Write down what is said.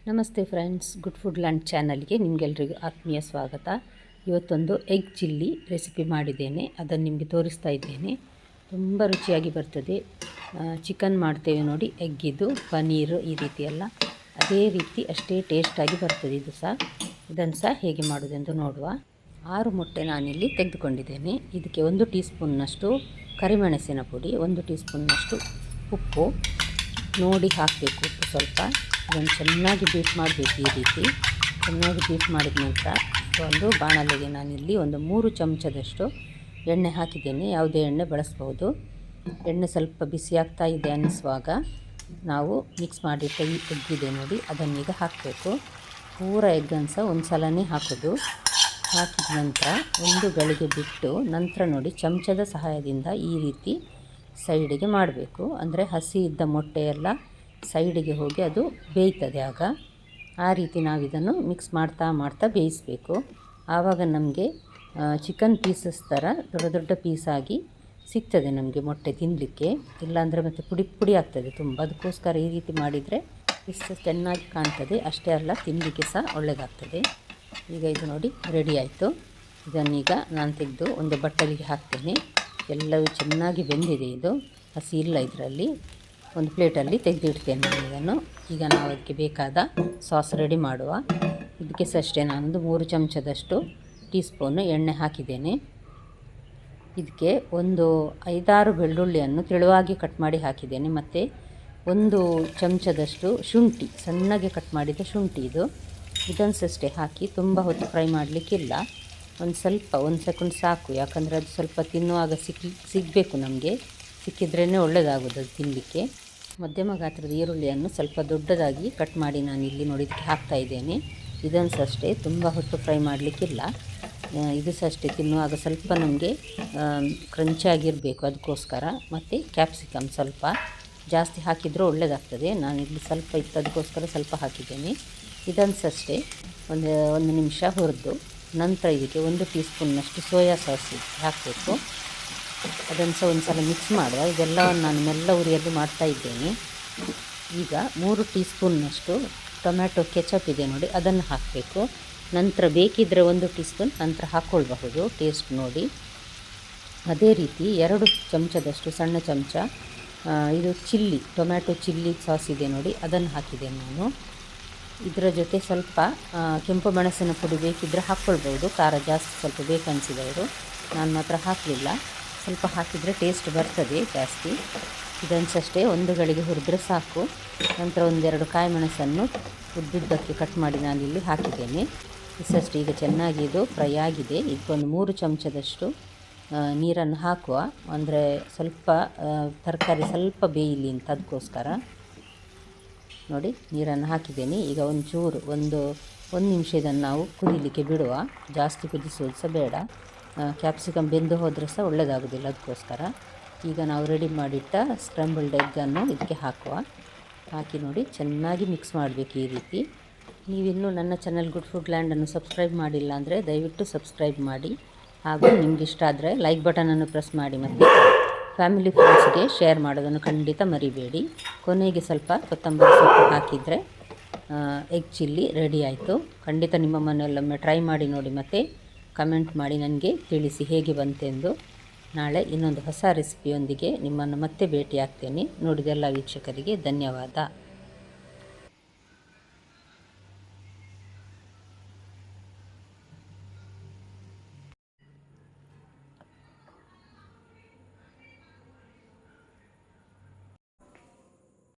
ನಮಸ್ತೆ friends, good food land ಚಾನಲ್ಗೆ ನಿಮಗೆಲ್ರಿಗೂ ಆತ್ಮೀಯ ಸ್ವಾಗತ. ಇವತ್ತೊಂದು ಎಗ್ ಚಿಲ್ಲಿ ರೆಸಿಪಿ ಮಾಡಿದ್ದೇನೆ, ಅದನ್ನು ನಿಮಗೆ ತೋರಿಸ್ತಾ ಇದ್ದೇನೆ. ತುಂಬ ರುಚಿಯಾಗಿ ಬರ್ತದೆ. ಚಿಕನ್ ಮಾಡ್ತೇವೆ ನೋಡಿ, ಎಗ್ಗಿದು ಪನೀರು ಈ ರೀತಿ ಎಲ್ಲ ಅದೇ ರೀತಿ ಅಷ್ಟೇ ಟೇಸ್ಟಾಗಿ ಬರ್ತದೆ. ಇದನ್ನು ಸಹ ಹೇಗೆ ಮಾಡೋದೆಂದು ನೋಡುವ. 6 ಮೊಟ್ಟೆ ನಾನಿಲ್ಲಿ ತೆಗೆದುಕೊಂಡಿದ್ದೇನೆ. ಇದಕ್ಕೆ 1 ಟೀ ಸ್ಪೂನ್ನಷ್ಟು ಕರಿಮೆಣಸಿನ ಪುಡಿ, 1 ಟೀ ಸ್ಪೂನ್ನಷ್ಟು ಉಪ್ಪು ನೋಡಿ ಹಾಕಬೇಕು. ಉಪ್ಪು ಸ್ವಲ್ಪ ಅದನ್ನು ಚೆನ್ನಾಗಿ ಬೀಟ್ ಮಾಡಬೇಕು. ಈ ರೀತಿ ಚೆನ್ನಾಗಿ ಬೀಟ್ ಮಾಡಿದ ನಂತರ ಒಂದು ಬಾಣಲೆಗೆ ನಾನಿಲ್ಲಿ 3 ಚಮಚದಷ್ಟು ಎಣ್ಣೆ ಹಾಕಿದ್ದೇನೆ. ಯಾವುದೇ ಎಣ್ಣೆ ಬಳಸ್ಬೋದು. ಎಣ್ಣೆ ಸ್ವಲ್ಪ ಬಿಸಿ ಆಗ್ತಾ ಇದೆ ಅನ್ನಿಸುವಾಗ ನಾವು ಮಿಕ್ಸ್ ಮಾಡಿಟ್ಟ ಈ ಎಗ್ಗಿದೆ ನೋಡಿ, ಅದನ್ನೀಗ ಹಾಕಬೇಕು. ಪೂರ ಎಗ್ಗನ್ನು ಸಹ ಒಂದು ಸಲನೇ ಹಾಕೋದು. ಹಾಕಿದ ನಂತರ ಒಂದು ಗಳಿಗೆ ಬಿಟ್ಟು ನಂತರ ನೋಡಿ ಚಮಚದ ಸಹಾಯದಿಂದ ಈ ರೀತಿ ಸೈಡಿಗೆ ಮಾಡಬೇಕು. ಅಂದರೆ ಹಸಿ ಇದ್ದ ಮೊಟ್ಟೆ ಎಲ್ಲ ಸೈಡಿಗೆ ಹೋಗಿ ಅದು ಬೇಯ್ತದೆ. ಆಗ ಆ ರೀತಿ ನಾವಿದನ್ನು ಮಿಕ್ಸ್ ಮಾಡ್ತಾ ಬೇಯಿಸಬೇಕು. ಆವಾಗ ನಮಗೆ ಚಿಕನ್ ಪೀಸಸ್ ಥರ ದೊಡ್ಡ ದೊಡ್ಡ ಪೀಸಾಗಿ ಸಿಗ್ತದೆ ನಮಗೆ ಮೊಟ್ಟೆ ತಿನ್ನಲಿಕ್ಕೆ. ಇಲ್ಲಾಂದರೆ ಮತ್ತು ಪುಡಿ ಪುಡಿ ಆಗ್ತದೆ ತುಂಬ. ಅದಕ್ಕೋಸ್ಕರ ಈ ರೀತಿ ಮಾಡಿದರೆ ಪೀಸಸ್ ಚೆನ್ನಾಗಿ ಕಾಣ್ತದೆ. ಅಷ್ಟೇ ಅಲ್ಲ, ತಿನ್ನಲಿಕ್ಕೆ ಸಹ ಒಳ್ಳೆಯದಾಗ್ತದೆ. ಈಗ ಇದು ನೋಡಿ ರೆಡಿ ಆಯಿತು. ಇದನ್ನೀಗ ನಾನು ತೆಗೆದು ಒಂದು ಬಟ್ಟಲಿಗೆ ಹಾಕ್ತೇನೆ. ಎಲ್ಲವೂ ಚೆನ್ನಾಗಿ ಬೆಂದಿದೆ. ಇದು ಹಸಿ ಇಲ್ಲ ಇದರಲ್ಲಿ. ಒಂದು ಪ್ಲೇಟಲ್ಲಿ ತೆಗೆದಿಡ್ತೇನೆ ನಾನು ಇದನ್ನು. ಈಗ ನಾವು ಅದಕ್ಕೆ ಬೇಕಾದ ಸಾಸ್ ರೆಡಿ ಮಾಡುವ. ಇದಕ್ಕೆ ಸಹ ಅಷ್ಟೇ ನಾನೊಂದು 3 ಚಮಚದಷ್ಟು ಟೀ ಸ್ಪೂನು ಎಣ್ಣೆ ಹಾಕಿದ್ದೇನೆ. ಇದಕ್ಕೆ ಒಂದು 5-6 ಬೆಳ್ಳುಳ್ಳಿಯನ್ನು ತೆಳುವಾಗಿ ಕಟ್ ಮಾಡಿ ಹಾಕಿದ್ದೇನೆ. ಮತ್ತು 1 ಚಮಚದಷ್ಟು ಶುಂಠಿ, ಸಣ್ಣಗೆ ಕಟ್ ಮಾಡಿದ ಶುಂಠಿ ಇದನ್ನು ಅಷ್ಟೇ ಹಾಕಿ ತುಂಬ ಹೊತ್ತು ಫ್ರೈ ಮಾಡಲಿಕ್ಕಿಲ್ಲ. ಒಂದು ಸ್ವಲ್ಪ 1 ಸೆಕೆಂಡ್ ಸಾಕು. ಯಾಕಂದರೆ ಅದು ಸ್ವಲ್ಪ ತಿನ್ನುವಾಗ ಸಿಗಬೇಕು ನಮಗೆ. ಸಿಕ್ಕಿದ್ರೇ ಒಳ್ಳೆಯದಾಗೋದು ಅದು ತಿನ್ನಲಿಕ್ಕೆ. ಮಧ್ಯಮ ಗಾತ್ರದ ಈರುಳ್ಳಿಯನ್ನು ಸ್ವಲ್ಪ ದೊಡ್ಡದಾಗಿ ಕಟ್ ಮಾಡಿ ನಾನು ಇಲ್ಲಿ ನೋಡಿದ್ದಕ್ಕೆ ಹಾಕ್ತಾಯಿದ್ದೇನೆ. ಇದನ್ನು ಸಹ ಅಷ್ಟೇ ತುಂಬ ಹೊತ್ತು ಫ್ರೈ ಮಾಡಲಿಕ್ಕಿಲ್ಲ. ಇದು ಸಹ ಅಷ್ಟೇ ತಿನ್ನುವಾಗ ಸ್ವಲ್ಪ ನಮಗೆ ಕ್ರಂಚಾಗಿರಬೇಕು, ಅದಕ್ಕೋಸ್ಕರ. ಮತ್ತು ಕ್ಯಾಪ್ಸಿಕಮ್ ಸ್ವಲ್ಪ ಜಾಸ್ತಿ ಹಾಕಿದರೂ ಒಳ್ಳೆಯದಾಗ್ತದೆ. ನಾನಿಲ್ಲಿ ಸ್ವಲ್ಪ ಇತ್ತು, ಅದಕ್ಕೋಸ್ಕರ ಸ್ವಲ್ಪ ಹಾಕಿದ್ದೇನೆ. ಇದನ್ನು ಸಹ ಅಷ್ಟೇ ಒಂದು ನಿಮಿಷ ಹುರಿದು ನಂತರ ಇದಕ್ಕೆ 1 ಟೀ ಸ್ಪೂನ್ನಷ್ಟು ಸೋಯಾ ಸಾಸ್ ಹಾಕಬೇಕು. ಅದನ್ನು ಸಹ ಒಂದು ಸಲ ಮಿಕ್ಸ್ ಮಾಡುವ. ಇದೆಲ್ಲವನ್ನು ನಾನು ಮೆಲ್ಲ ಉರಿಯಲ್ಲಿ ಮಾಡ್ತಾಯಿದ್ದೇನೆ. ಈಗ 3 ಟೀ ಸ್ಪೂನ್ನಷ್ಟು ಟೊಮ್ಯಾಟೊ ಕೆಚಪ್ ಇದೆ ನೋಡಿ, ಅದನ್ನು ಹಾಕಬೇಕು. ನಂತರ ಬೇಕಿದ್ದರೆ 1 ಟೀ ಸ್ಪೂನ್ ನಂತರ ಹಾಕ್ಕೊಳ್ಬಹುದು, ಟೇಸ್ಟ್ ನೋಡಿ. ಅದೇ ರೀತಿ 2 ಚಮಚದಷ್ಟು ಸಣ್ಣ ಚಮಚ ಇದು ಟೊಮ್ಯಾಟೊ ಚಿಲ್ಲಿ ಸಾಸ್ ಇದೆ ನೋಡಿ, ಅದನ್ನು ಹಾಕಿದ್ದೇನೆ ನಾನು. ಇದರ ಜೊತೆ ಸ್ವಲ್ಪ ಕೆಂಪು ಮೆಣಸಿನ ಪುಡಿ ಬೇಕಿದ್ದರೆ ಹಾಕ್ಕೊಳ್ಬೋದು. ಖಾರ ಜಾಸ್ತಿ ಸ್ವಲ್ಪ ಬೇಕನ್ನಿಸಿದವರು. ನಾನು ಮಾತ್ರ ಹಾಕಲಿಲ್ಲ. ಸ್ವಲ್ಪ ಹಾಕಿದರೆ ಟೇಸ್ಟ್ ಬರ್ತದೆ ಜಾಸ್ತಿ. ಇದನ್ನು ಅಷ್ಟೇ 1 ಗಳಿಗೆ ಹುರಿದ್ರೆ ಸಾಕು. ನಂತರ 1-2 ಕಾಯಿ ಮೆಣಸನ್ನು ಉದ್ದುದ್ದಕ್ಕೆ ಕಟ್ ಮಾಡಿ ನಾನಿಲ್ಲಿ ಹಾಕಿದ್ದೇನೆ. ಇಷ್ಟೇ. ಈಗ ಚೆನ್ನಾಗಿ ಇದು ಫ್ರೈ ಆಗಿದೆ. ಇದಕ್ಕೊಂದು 3 ಚಮಚದಷ್ಟು ನೀರನ್ನು ಹಾಕುವ. ಅಂದರೆ ಸ್ವಲ್ಪ ತರಕಾರಿ ಸ್ವಲ್ಪ ಬೇಯಲಿ ಅಂತ, ಅದಕ್ಕೋಸ್ಕರ ನೋಡಿ ನೀರನ್ನು ಹಾಕಿದ್ದೇನೆ. ಈಗ ಒಂಚೂರು ಒಂದು ನಿಮಿಷ ಇದನ್ನು ನಾವು ಕುದಿಲಿಕ್ಕೆ ಬಿಡುವ. ಜಾಸ್ತಿ ಕುದಿಸೋದು ಸಹ ಬೇಡ. ಕ್ಯಾಪ್ಸಿಕಮ್ ಬೆಂದು ಹೋದರೆ ಸಹ ಒಳ್ಳೆಯದಾಗೋದಿಲ್ಲ, ಅದಕ್ಕೋಸ್ಕರ. ಈಗ ನಾವು ರೆಡಿ ಮಾಡಿಟ್ಟ ಸ್ಕ್ರಂಬಲ್ಡ್ ಎಗ್ಗನ್ನು ಇದಕ್ಕೆ ಹಾಕುವ. ಹಾಕಿ ನೋಡಿ ಚೆನ್ನಾಗಿ ಮಿಕ್ಸ್ ಮಾಡಬೇಕು ಈ ರೀತಿ. ನೀವಿನ್ನೂ ನನ್ನ ಚಾನಲ್ ಗುಡ್ ಫುಡ್ ಲ್ಯಾಂಡನ್ನು ಸಬ್ಸ್ಕ್ರೈಬ್ ಮಾಡಿಲ್ಲ ಅಂದರೆ ದಯವಿಟ್ಟು ಸಬ್ಸ್ಕ್ರೈಬ್ ಮಾಡಿ. ಹಾಗೂ ನಿಮ್ಗೆ ಇಷ್ಟ ಆದರೆ ಲೈಕ್ ಬಟನನ್ನು ಪ್ರೆಸ್ ಮಾಡಿ. ಮತ್ತು ಫ್ಯಾಮಿಲಿ ಫ್ರೆಂಡ್ಸ್ಗೆ ಶೇರ್ ಮಾಡೋದನ್ನು ಖಂಡಿತ ಮರಿಬೇಡಿ. ಕೊನೆಗೆ ಸ್ವಲ್ಪ ಕೊತ್ತಂಬರಿ ಸೊಪ್ಪು ಹಾಕಿದರೆ ಎಗ್ ಚಿಲ್ಲಿ ರೆಡಿ ಆಯಿತು. ಖಂಡಿತ ನಿಮ್ಮ ಮನೆಯಲ್ಲೊಮ್ಮೆ ಟ್ರೈ ಮಾಡಿ ನೋಡಿ. ಮತ್ತು ಕಮೆಂಟ್ ಮಾಡಿ ನನಗೆ ತಿಳಿಸಿ ಹೇಗೆ ಬಂತೆಂದು. ನಾಳೆ ಇನ್ನೊಂದು ಹೊಸ ರೆಸಿಪಿಯೊಂದಿಗೆ ನಿಮ್ಮನ್ನು ಮತ್ತೆ ಭೇಟಿ ಆಗ್ತೇನೆ. ನೋಡಿದ ಎಲ್ಲ ವೀಕ್ಷಕರಿಗೆ ಧನ್ಯವಾದ.